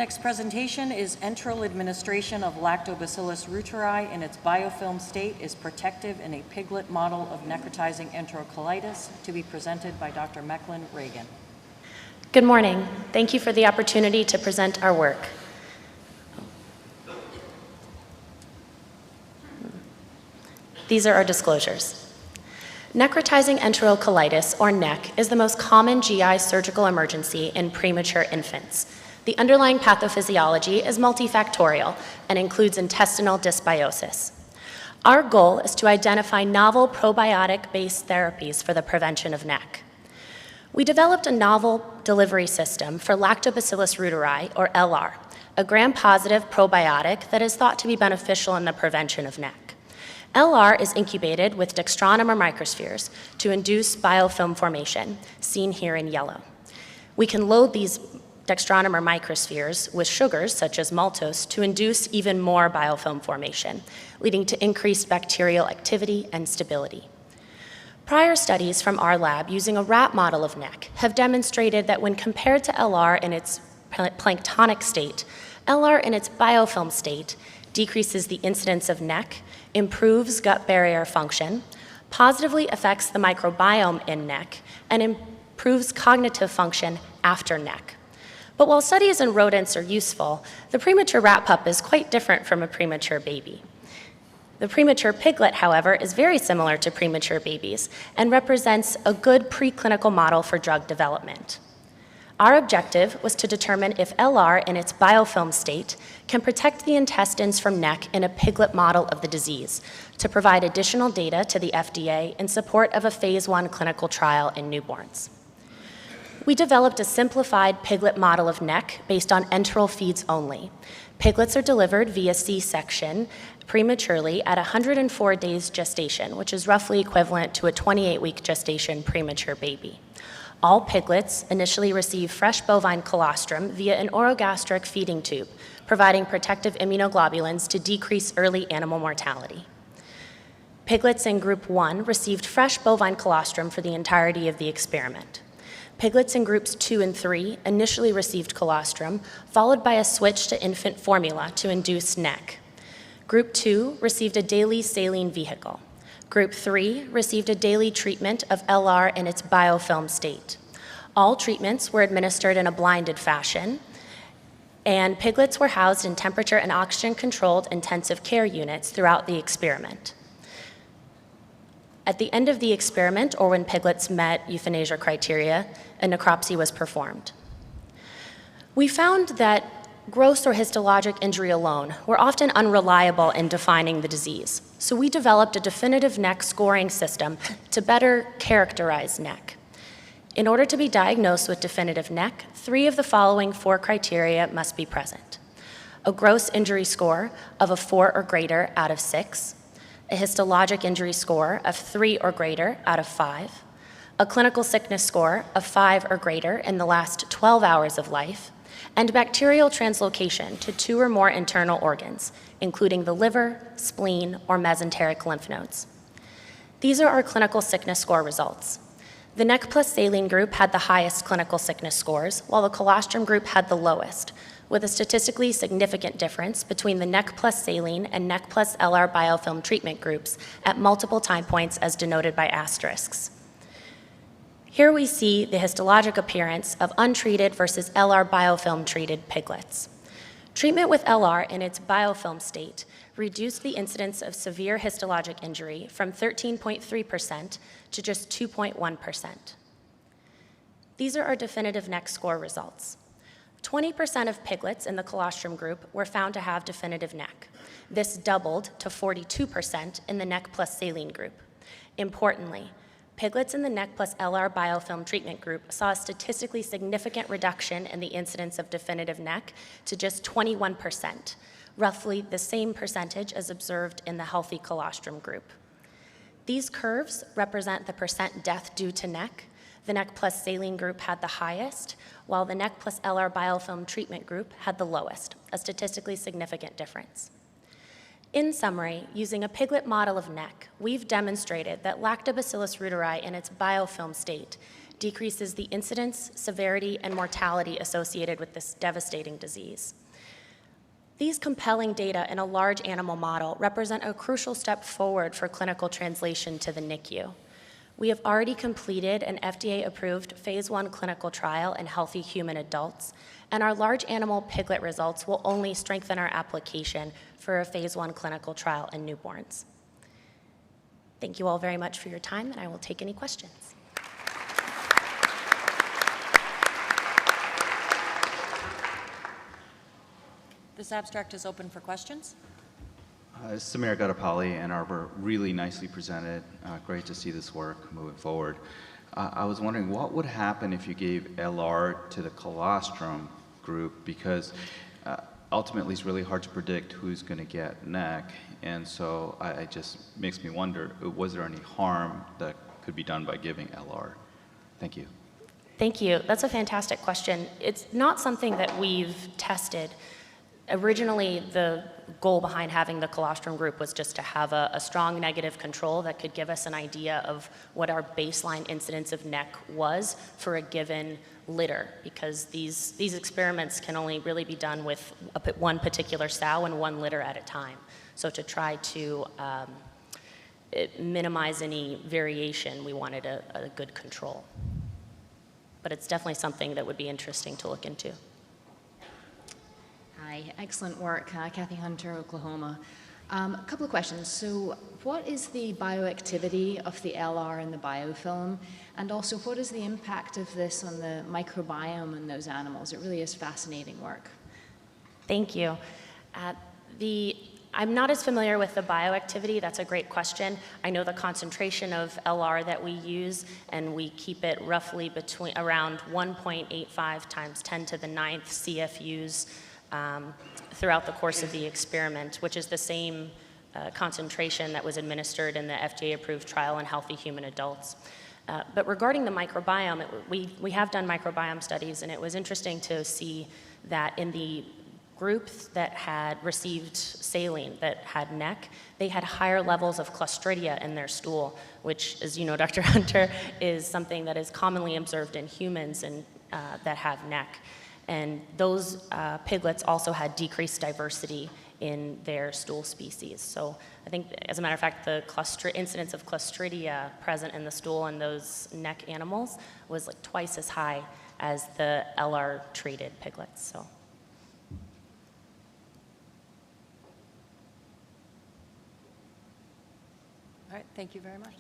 next presentation is enteral administration of Lactobacillus reuteri in its biofilm state is protective in a piglet model of necrotizing enterocolitis, to be presented by Dr. Mecklin Reagan. Good morning. Thank you for the opportunity to present our work. These are our disclosures. Necrotizing enterocolitis, or NEC, is the most common GI surgical emergency in premature infants. The underlying pathophysiology is multifactorial and includes intestinal dysbiosis. Our goal is to identify novel probiotic-based therapies for the prevention of NEC. We developed a novel delivery system for Lactobacillus reuteri, or LR, a gram-positive probiotic that is thought to be beneficial in the prevention of NEC. LR is incubated with dextronomer microspheres to induce biofilm formation, seen here in yellow. We can load these dextronomer microspheres with sugars, such as maltose, to induce even more biofilm formation, leading to increased bacterial activity and stability. Prior studies from our lab using a rat model of NEC have demonstrated that when compared to LR in its planktonic state, LR in its biofilm state decreases the incidence of NEC, improves gut barrier function, positively affects the microbiome in NEC, and improves cognitive function after NEC. But while studies in rodents are useful, the premature rat pup is quite different from a premature baby. The premature piglet, however, is very similar to premature babies and represents a good preclinical model for drug development. Our objective was to determine if LR in its biofilm state can protect the intestines from NEC in a piglet model of the disease, to provide additional data to the FDA in support of a phase 1 clinical trial in newborns. We developed a simplified piglet model of NEC based on enteral feeds only. Piglets are delivered via C-section prematurely at 104 days gestation, which is roughly equivalent to a 28-week gestation premature baby. All piglets initially receive fresh bovine colostrum via an orogastric feeding tube, providing protective immunoglobulins to decrease early animal mortality. Piglets in Group 1 received fresh bovine colostrum for the entirety of the experiment. Piglets in Groups 2 and 3 initially received colostrum, followed by a switch to infant formula to induce NEC. Group 2 received a daily saline vehicle. Group 3 received a daily treatment of LR in its biofilm state. All treatments were administered in a blinded fashion, and piglets were housed in temperature and oxygen-controlled intensive care units throughout the experiment. At the end of the experiment, or when piglets met euthanasia criteria, a necropsy was performed. We found that gross or histologic injury alone were often unreliable in defining the disease, so we developed a definitive NEC scoring system to better characterize NEC. In order to be diagnosed with definitive NEC, 3 of the following 4 criteria must be present: a gross injury score of a 4 or greater out of 6, a histologic injury score of 3 or greater out of 5, a clinical sickness score of 5 or greater in the last 12 hours of life, and bacterial translocation to 2 or more internal organs, including the liver, spleen, or mesenteric lymph nodes. These are our clinical sickness score results. The NEC plus saline group had the highest clinical sickness scores, while the colostrum group had the lowest, with a statistically significant difference between the NEC plus saline and NEC plus LR biofilm treatment groups at multiple time points as denoted by asterisks. Here we see the histologic appearance of untreated versus LR biofilm treated piglets. Treatment with LR in its biofilm state reduced the incidence of severe histologic injury from 13.3% to just 2.1%. These are our definitive NEC score results. 20% of piglets in the colostrum group were found to have definitive NEC. This doubled to 42% in the NEC plus saline group. Importantly, piglets in the NEC plus LR biofilm treatment group saw a statistically significant reduction in the incidence of definitive NEC to just 21%, roughly the same percentage as observed in the healthy colostrum group. These curves represent the percent death due to NEC. The NEC plus saline group had the highest, while the NEC plus LR biofilm treatment group had the lowest, a statistically significant difference. In summary, using a piglet model of NEC, we've demonstrated that Lactobacillus reuteri in its biofilm state decreases the incidence, severity, and mortality associated with this devastating disease. These compelling data in a large animal model represent a crucial step forward for clinical translation to the NICU. We have already completed an FDA-approved phase 1 clinical trial in healthy human adults, and our large animal piglet results will only strengthen our application for a phase 1 clinical trial in newborns. Thank you all very much for your time, and I will take any questions. This abstract is open for questions. Samir Gadapali, Ann Arbor, really nicely presented. Great to see this work moving forward. I was wondering what would happen if you gave LR to the colostrum group, because ultimately it's really hard to predict who's going to get NEC, and so it just makes me wonder, was there any harm that could be done by giving LR? Thank you. Thank you. That's a fantastic question. It's not something that we've tested. Originally, the goal behind having the colostrum group was just to have a strong negative control that could give us an idea of what our baseline incidence of NEC was for a given litter, because these experiments can only really be done with one particular sow and one litter at a time. So to try to minimize any variation, we wanted a good control. But it's definitely something that would be interesting to look into. Hi, excellent work. Kathy Hunter, Oklahoma. A couple of questions. So what is the bioactivity of the LR in the biofilm? And also, what is the impact of this on the microbiome in those animals? It really is fascinating work. Thank you. I'm not as familiar with the bioactivity. That's a great question. I know the concentration of LR that we use, and we keep it roughly around 1.85 times 10 to the 9th CFUs throughout the course of the experiment, which is the same concentration that was administered in the FDA-approved trial in healthy human adults. But regarding the microbiome, we have done microbiome studies, and it was interesting to see that in the groups that had received saline, that had NEC, they had higher levels of Clostridia in their stool, which, as you know, Dr. Hunter, is something that is commonly observed in humans and that have NEC. And those piglets also had decreased diversity in their stool species. So I think, as a matter of fact, the incidence of Clostridia present in the stool in those NEC animals was like twice as high as the LR-treated piglets. So. All right, thank you very much.